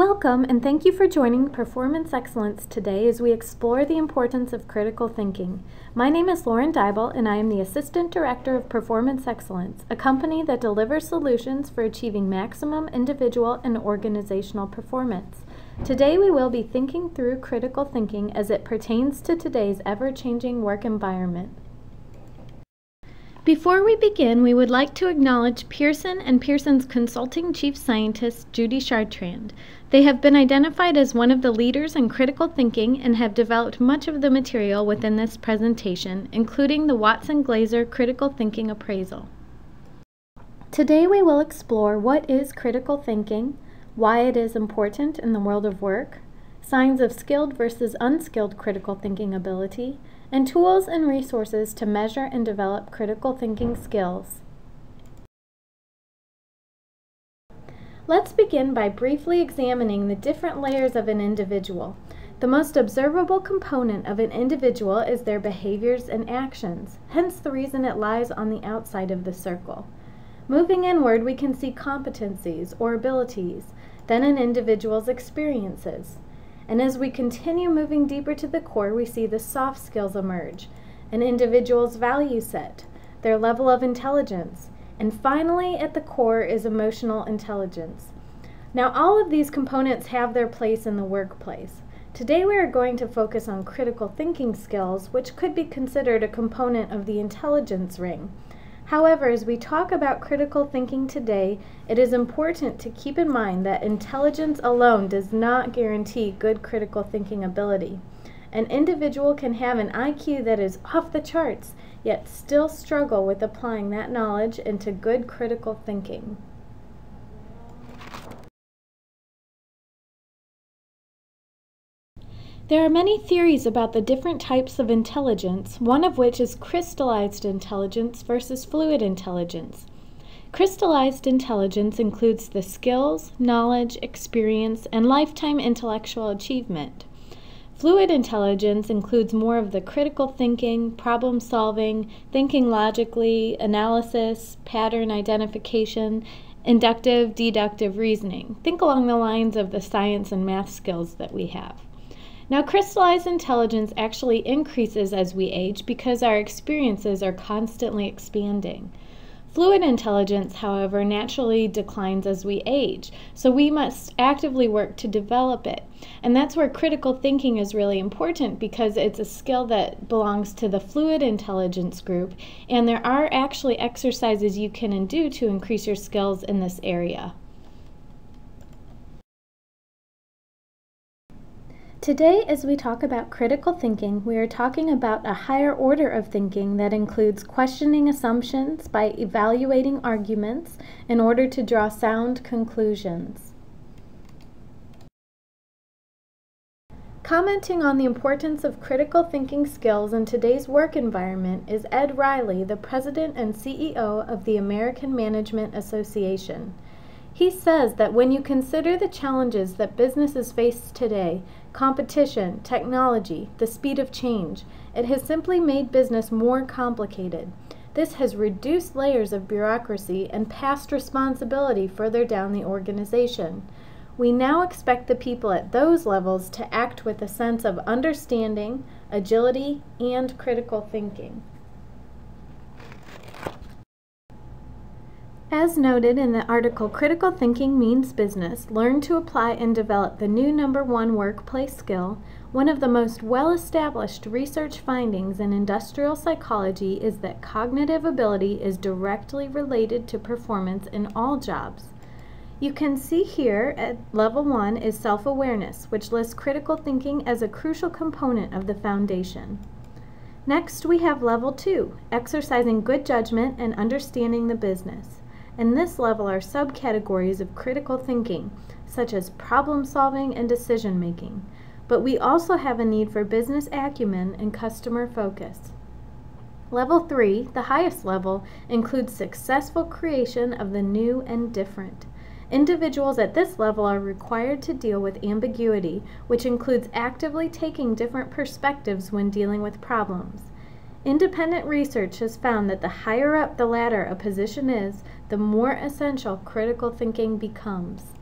Welcome and thank you for joining Performance Excellence today as we explore the importance of critical thinking. My name is Lauren Dybel and I am the Assistant Director of Performance Excellence, a company that delivers solutions for achieving maximum individual and organizational performance. Today we will be thinking through critical thinking as it pertains to today's ever-changing work environment. Before we begin, we would like to acknowledge Pearson and Pearson's Consulting Chief Scientist, Judy Chartrand. They have been identified as one of the leaders in critical thinking and have developed much of the material within this presentation, including the Watson-Glaser Critical Thinking Appraisal. Today we will explore what is critical thinking, why it is important in the world of work, signs of skilled versus unskilled critical thinking ability, and tools and resources to measure and develop critical thinking skills. Let's begin by briefly examining the different layers of an individual. The most observable component of an individual is their behaviors and actions, hence the reason it lies on the outside of the circle. Moving inward, we can see competencies or abilities, then an individual's experiences. And as we continue moving deeper to the core, we see the soft skills emerge, an individual's value set, their level of intelligence, and finally at the core is emotional intelligence. Now all of these components have their place in the workplace. Today we are going to focus on critical thinking skills, which could be considered a component of the intelligence ring. However, as we talk about critical thinking today, it is important to keep in mind that intelligence alone does not guarantee good critical thinking ability. An individual can have an IQ that is off the charts, yet still struggle with applying that knowledge into good critical thinking. There are many theories about the different types of intelligence, one of which is crystallized intelligence versus fluid intelligence. Crystallized intelligence includes the skills, knowledge, experience, and lifetime intellectual achievement. Fluid intelligence includes more of the critical thinking, problem solving, thinking logically, analysis, pattern identification, inductive, deductive reasoning. Think along the lines of the science and math skills that we have. Now, crystallized intelligence actually increases as we age because our experiences are constantly expanding. Fluid intelligence, however, naturally declines as we age, so we must actively work to develop it. And that's where critical thinking is really important because it's a skill that belongs to the fluid intelligence group, and there are actually exercises you can do to increase your skills in this area. Today, as we talk about critical thinking, we are talking about a higher order of thinking that includes questioning assumptions by evaluating arguments in order to draw sound conclusions. Commenting on the importance of critical thinking skills in today's work environment is Ed Riley, the President and CEO of the American Management Association. He says that when you consider the challenges that businesses face today, competition, technology, the speed of change, it has simply made business more complicated. This has reduced layers of bureaucracy and passed responsibility further down the organization. We now expect the people at those levels to act with a sense of understanding, agility, and critical thinking. As noted in the article Critical Thinking Means Business, Learn to Apply and Develop the New #1 Workplace Skill, one of the most well-established research findings in industrial psychology is that cognitive ability is directly related to performance in all jobs. You can see here at Level 1 is self-awareness, which lists critical thinking as a crucial component of the foundation. Next, we have Level 2, exercising good judgment and understanding the business. In this level are subcategories of critical thinking, such as problem solving and decision making, but we also have a need for business acumen and customer focus. Level 3, the highest level, includes successful creation of the new and different. Individuals at this level are required to deal with ambiguity, which includes actively taking different perspectives when dealing with problems. Independent research has found that the higher up the ladder a position is, the more essential critical thinking becomes.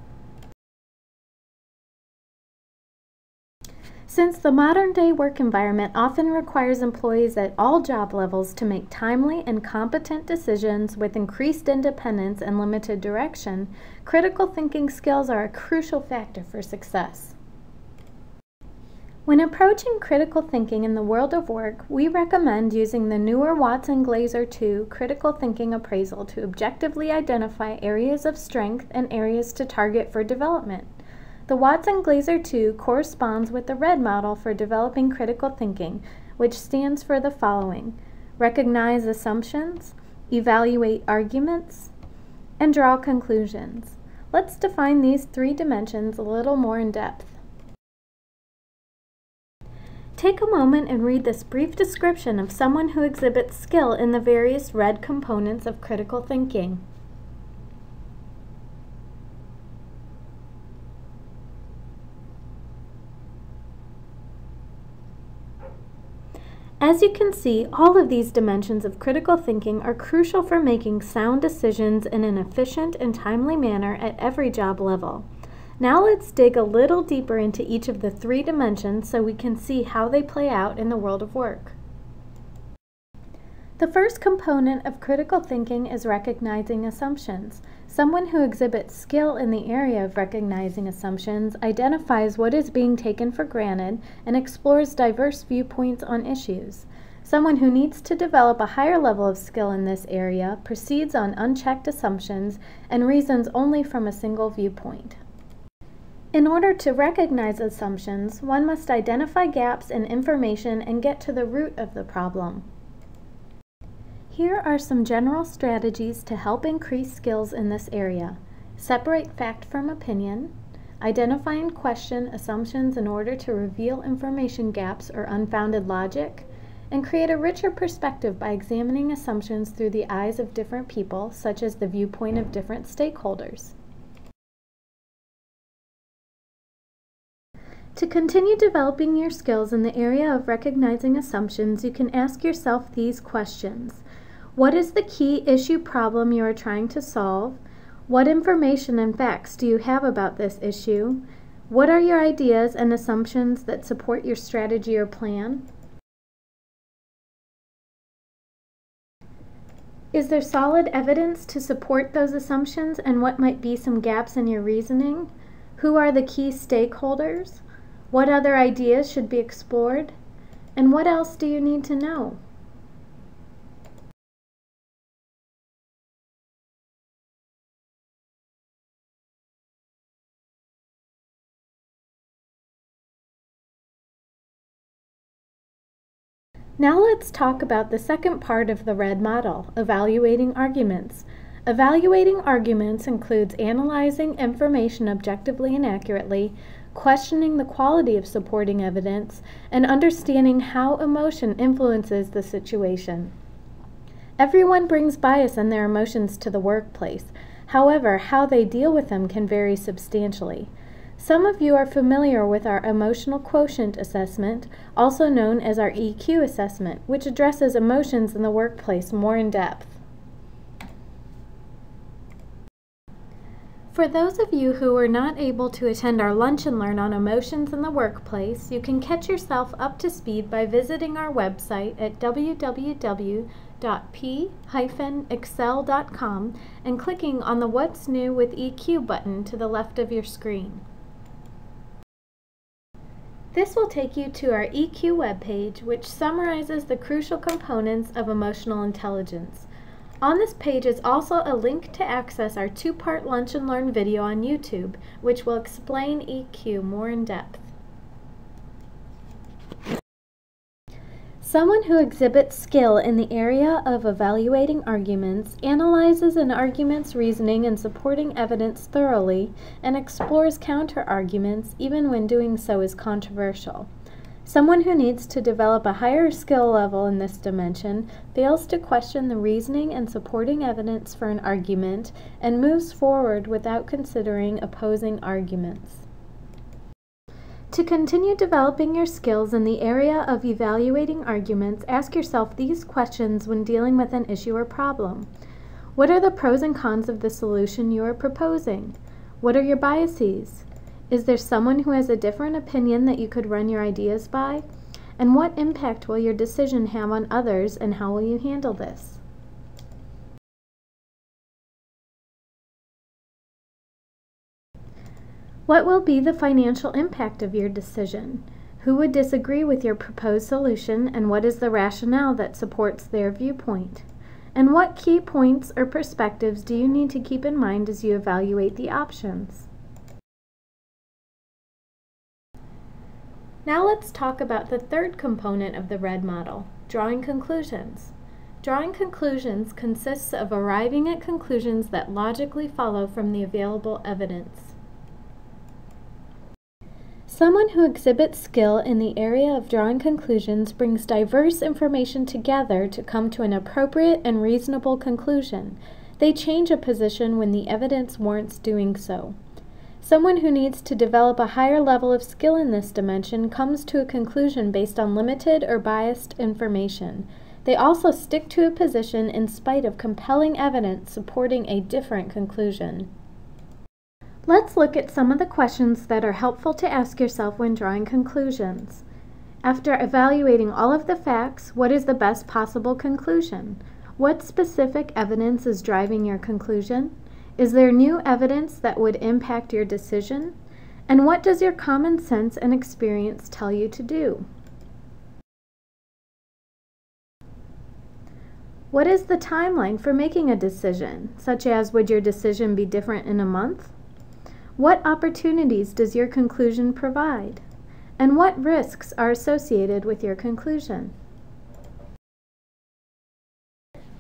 Since the modern-day work environment often requires employees at all job levels to make timely and competent decisions with increased independence and limited direction, critical thinking skills are a crucial factor for success. When approaching critical thinking in the world of work, we recommend using the newer Watson-Glaser 2 critical thinking appraisal to objectively identify areas of strength and areas to target for development. The Watson-Glaser 2 corresponds with the RED model for developing critical thinking, which stands for the following: recognize assumptions, evaluate arguments, and draw conclusions. Let's define these three dimensions a little more in depth. Take a moment and read this brief description of someone who exhibits skill in the various RED components of critical thinking. As you can see, all of these dimensions of critical thinking are crucial for making sound decisions in an efficient and timely manner at every job level. Now let's dig a little deeper into each of the three dimensions so we can see how they play out in the world of work. The first component of critical thinking is recognizing assumptions. Someone who exhibits skill in the area of recognizing assumptions identifies what is being taken for granted and explores diverse viewpoints on issues. Someone who needs to develop a higher level of skill in this area proceeds on unchecked assumptions and reasons only from a single viewpoint. In order to recognize assumptions, one must identify gaps in information and get to the root of the problem. Here are some general strategies to help increase skills in this area. Separate fact from opinion, identify and question assumptions in order to reveal information gaps or unfounded logic, and create a richer perspective by examining assumptions through the eyes of different people, such as the viewpoint of different stakeholders. To continue developing your skills in the area of recognizing assumptions, you can ask yourself these questions. What is the key issue problem you are trying to solve? What information and facts do you have about this issue? What are your ideas and assumptions that support your strategy or plan? Is there solid evidence to support those assumptions, and what might be some gaps in your reasoning? Who are the key stakeholders? What other ideas should be explored? And what else do you need to know? Now let's talk about the second part of the RED model, evaluating arguments. Evaluating arguments includes analyzing information objectively and accurately, questioning the quality of supporting evidence, and understanding how emotion influences the situation. Everyone brings bias in their emotions to the workplace. However, how they deal with them can vary substantially. Some of you are familiar with our emotional quotient assessment, also known as our EQ assessment, which addresses emotions in the workplace more in depth. For those of you who were not able to attend our Lunch and Learn on emotions in the workplace, you can catch yourself up to speed by visiting our website at www.p-excel.com and clicking on the What's New with EQ button to the left of your screen. This will take you to our EQ webpage, which summarizes the crucial components of emotional intelligence. On this page is also a link to access our two-part Lunch and Learn video on YouTube, which will explain EQ more in depth. Someone who exhibits skill in the area of evaluating arguments analyzes an argument's reasoning and supporting evidence thoroughly and explores counter-arguments even when doing so is controversial. Someone who needs to develop a higher skill level in this dimension fails to question the reasoning and supporting evidence for an argument and moves forward without considering opposing arguments. To continue developing your skills in the area of evaluating arguments, ask yourself these questions when dealing with an issue or problem. What are the pros and cons of the solution you are proposing? What are your biases? Is there someone who has a different opinion that you could run your ideas by? And what impact will your decision have on others, and how will you handle this? What will be the financial impact of your decision? Who would disagree with your proposed solution, and what is the rationale that supports their viewpoint? And what key points or perspectives do you need to keep in mind as you evaluate the options? Now let's talk about the third component of the RED model, drawing conclusions. Drawing conclusions consists of arriving at conclusions that logically follow from the available evidence. Someone who exhibits skill in the area of drawing conclusions brings diverse information together to come to an appropriate and reasonable conclusion. They change a position when the evidence warrants doing so. Someone who needs to develop a higher level of skill in this dimension comes to a conclusion based on limited or biased information. They also stick to a position in spite of compelling evidence supporting a different conclusion. Let's look at some of the questions that are helpful to ask yourself when drawing conclusions. After evaluating all of the facts, what is the best possible conclusion? What specific evidence is driving your conclusion? Is there new evidence that would impact your decision? And what does your common sense and experience tell you to do? What is the timeline for making a decision, such as would your decision be different in a month? What opportunities does your conclusion provide? And what risks are associated with your conclusion?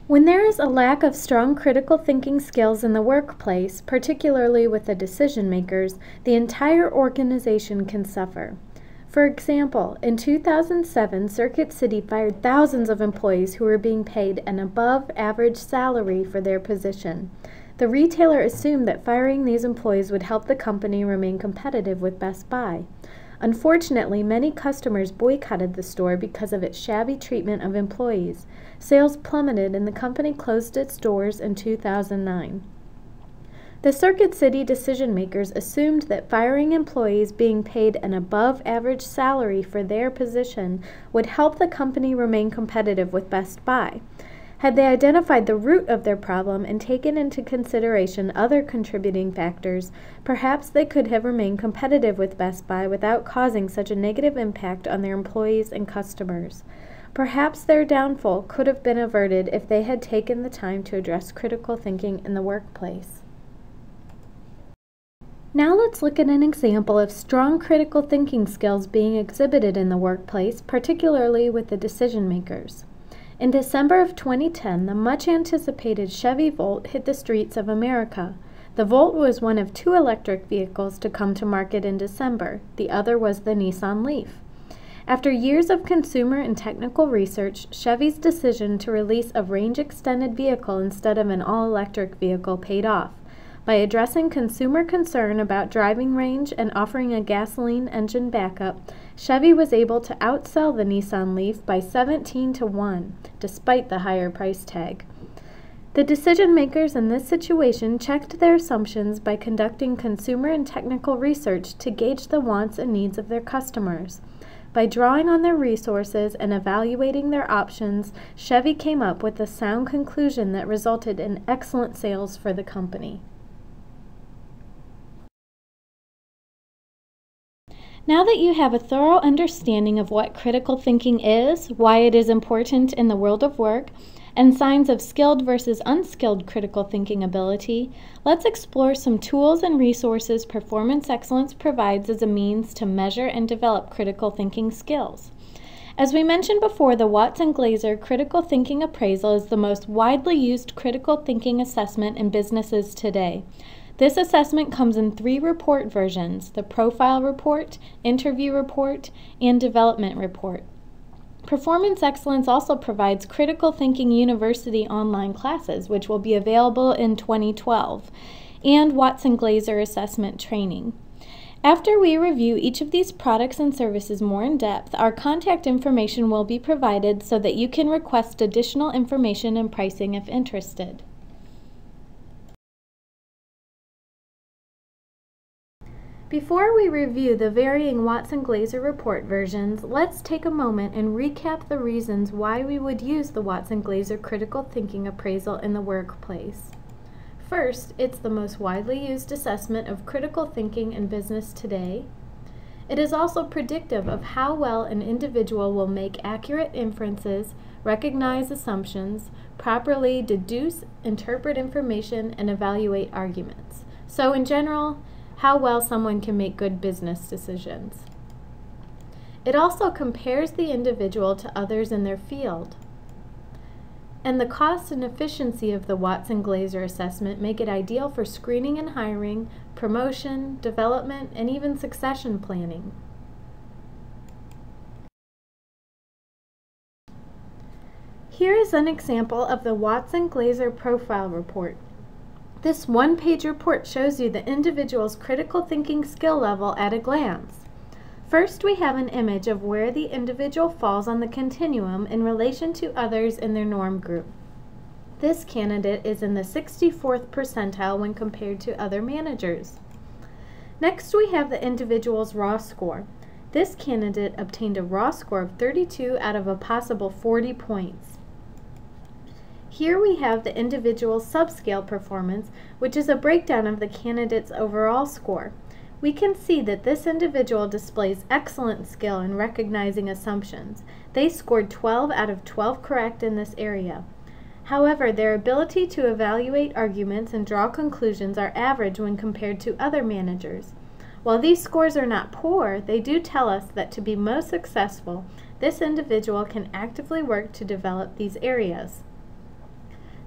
When there is a lack of strong critical thinking skills in the workplace, particularly with the decision makers, the entire organization can suffer. For example, in 2007, Circuit City fired thousands of employees who were being paid an above-average salary for their position. The retailer assumed that firing these employees would help the company remain competitive with Best Buy. Unfortunately, many customers boycotted the store because of its shabby treatment of employees. Sales plummeted and the company closed its doors in 2009. The Circuit City decision makers assumed that firing employees being paid an above-average salary for their position would help the company remain competitive with Best Buy. Had they identified the root of their problem and taken into consideration other contributing factors, perhaps they could have remained competitive with Best Buy without causing such a negative impact on their employees and customers. Perhaps their downfall could have been averted if they had taken the time to address critical thinking in the workplace. Now let's look at an example of strong critical thinking skills being exhibited in the workplace, particularly with the decision makers. In December of 2010, the much-anticipated Chevy Volt hit the streets of America. The Volt was one of 2 electric vehicles to come to market in December. The other was the Nissan Leaf. After years of consumer and technical research, Chevy's decision to release a range-extended vehicle instead of an all-electric vehicle paid off. By addressing consumer concern about driving range and offering a gasoline engine backup, Chevy was able to outsell the Nissan Leaf by 17-1, despite the higher price tag. The decision makers in this situation checked their assumptions by conducting consumer and technical research to gauge the wants and needs of their customers. By drawing on their resources and evaluating their options, Chevy came up with a sound conclusion that resulted in excellent sales for the company. Now that you have a thorough understanding of what critical thinking is, why it is important in the world of work, and signs of skilled versus unskilled critical thinking ability, let's explore some tools and resources Performance Excellence provides as a means to measure and develop critical thinking skills. As we mentioned before, the Watson-Glaser Critical Thinking Appraisal is the most widely used critical thinking assessment in businesses today. This assessment comes in 3 report versions: the Profile Report, Interview Report, and Development Report. Performance Excellence also provides Critical Thinking University online classes, which will be available in 2012, and Watson-Glaser assessment training. After we review each of these products and services more in depth, our contact information will be provided so that you can request additional information and pricing if interested. Before we review the varying Watson-Glaser report versions, let's take a moment and recap the reasons why we would use the Watson-Glaser critical thinking appraisal in the workplace. First, it's the most widely used assessment of critical thinking in business today. It is also predictive of how well an individual will make accurate inferences, recognize assumptions, properly deduce, interpret information, and evaluate arguments. So in general, how well someone can make good business decisions. It also compares the individual to others in their field. And the cost and efficiency of the Watson-Glaser assessment make it ideal for screening and hiring, promotion, development, and even succession planning. Here is an example of the Watson-Glaser profile report. This one-page report shows you the individual's critical thinking skill level at a glance. First, we have an image of where the individual falls on the continuum in relation to others in their norm group. This candidate is in the 64th percentile when compared to other managers. Next, we have the individual's raw score. This candidate obtained a raw score of 32 out of a possible 40 points. Here we have the individual's subscale performance, which is a breakdown of the candidate's overall score. We can see that this individual displays excellent skill in recognizing assumptions. They scored 12 out of 12 correct in this area. However, their ability to evaluate arguments and draw conclusions are average when compared to other managers. While these scores are not poor, they do tell us that to be most successful, this individual can actively work to develop these areas.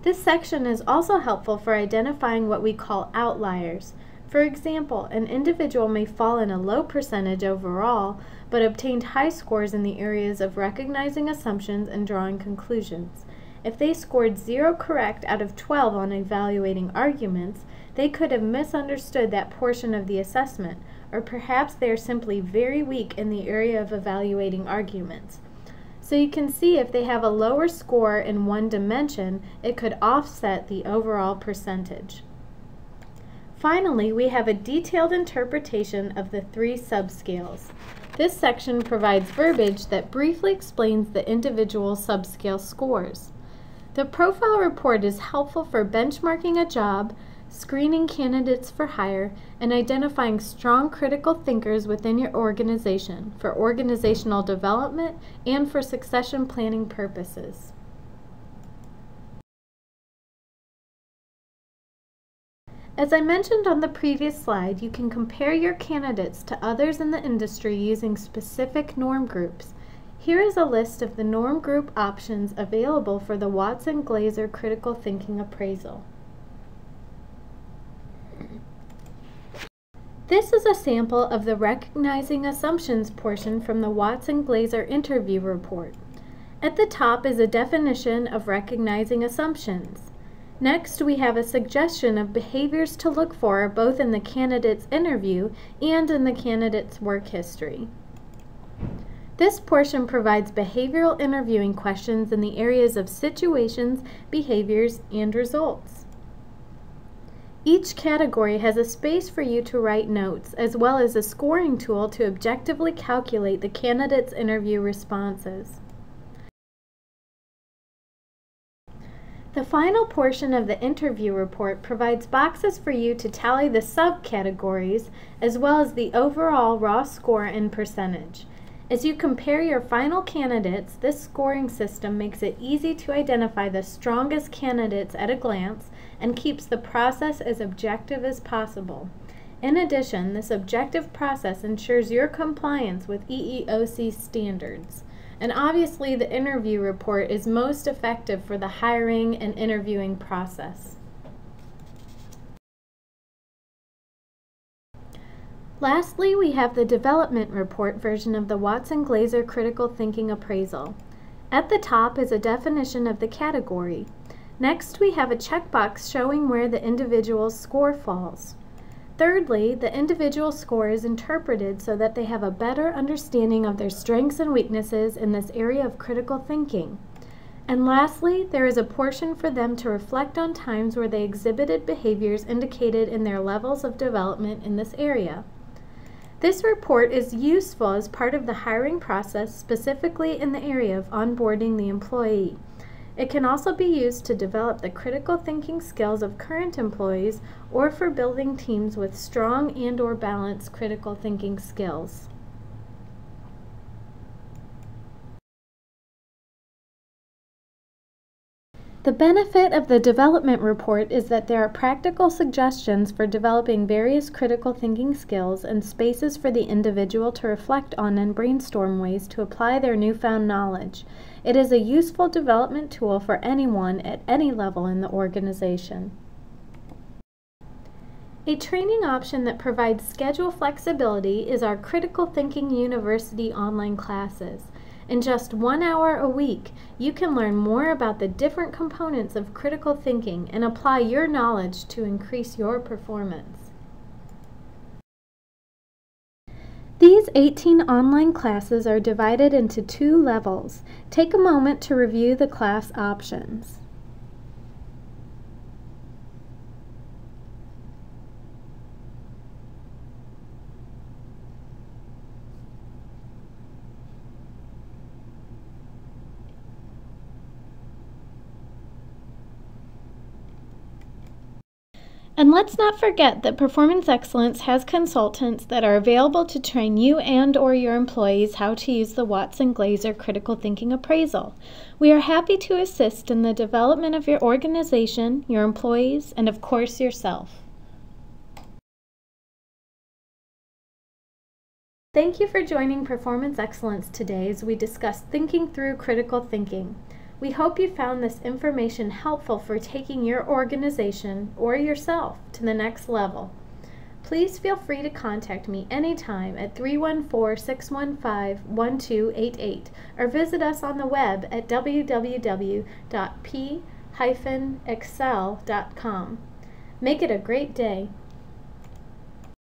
This section is also helpful for identifying what we call outliers. For example, an individual may fall in a low percentage overall, but obtained high scores in the areas of recognizing assumptions and drawing conclusions. If they scored 0 correct out of 12 on evaluating arguments, they could have misunderstood that portion of the assessment, or perhaps they are simply very weak in the area of evaluating arguments. So you can see if they have a lower score in one dimension, it could offset the overall percentage. Finally, we have a detailed interpretation of the 3 subscales. This section provides verbiage that briefly explains the individual subscale scores. The profile report is helpful for benchmarking a job, screening candidates for hire, and identifying strong critical thinkers within your organization for organizational development and for succession planning purposes. As I mentioned on the previous slide, you can compare your candidates to others in the industry using specific norm groups. Here is a list of the norm group options available for the Watson-Glaser critical thinking appraisal. This is a sample of the Recognizing Assumptions portion from the Watson-Glaser interview report. At the top is a definition of recognizing assumptions. Next, we have a suggestion of behaviors to look for both in the candidate's interview and in the candidate's work history. This portion provides behavioral interviewing questions in the areas of situations, behaviors, and results. Each category has a space for you to write notes, as well as a scoring tool to objectively calculate the candidate's interview responses. The final portion of the interview report provides boxes for you to tally the subcategories, as well as the overall raw score and percentage. As you compare your final candidates, this scoring system makes it easy to identify the strongest candidates at a glance and keeps the process as objective as possible. In addition, this objective process ensures your compliance with EEOC standards. And obviously, the interview report is most effective for the hiring and interviewing process. Lastly, we have the development report version of the Watson-Glaser critical thinking appraisal. At the top is a definition of the category. Next, we have a checkbox showing where the individual's score falls. Thirdly, the individual score is interpreted so that they have a better understanding of their strengths and weaknesses in this area of critical thinking. And lastly, there is a portion for them to reflect on times where they exhibited behaviors indicated in their levels of development in this area. This report is useful as part of the hiring process, specifically in the area of onboarding the employee. It can also be used to develop the critical thinking skills of current employees or for building teams with strong and/or balanced critical thinking skills. The benefit of the development report is that there are practical suggestions for developing various critical thinking skills and spaces for the individual to reflect on and brainstorm ways to apply their newfound knowledge. It is a useful development tool for anyone at any level in the organization. A training option that provides schedule flexibility is our Critical Thinking University online classes. In just 1 hour a week, you can learn more about the different components of critical thinking and apply your knowledge to increase your performance. These 18 online classes are divided into 2 levels. Take a moment to review the class options. And let's not forget that Performance Excellence has consultants that are available to train you and/or your employees how to use the Watson-Glaser Critical Thinking Appraisal. We are happy to assist in the development of your organization, your employees, and of course yourself. Thank you for joining Performance Excellence today as we discuss thinking through critical thinking. We hope you found this information helpful for taking your organization or yourself to the next level. Please feel free to contact me anytime at 314-615-1288 or visit us on the web at www.p-excel.com. Make it a great day.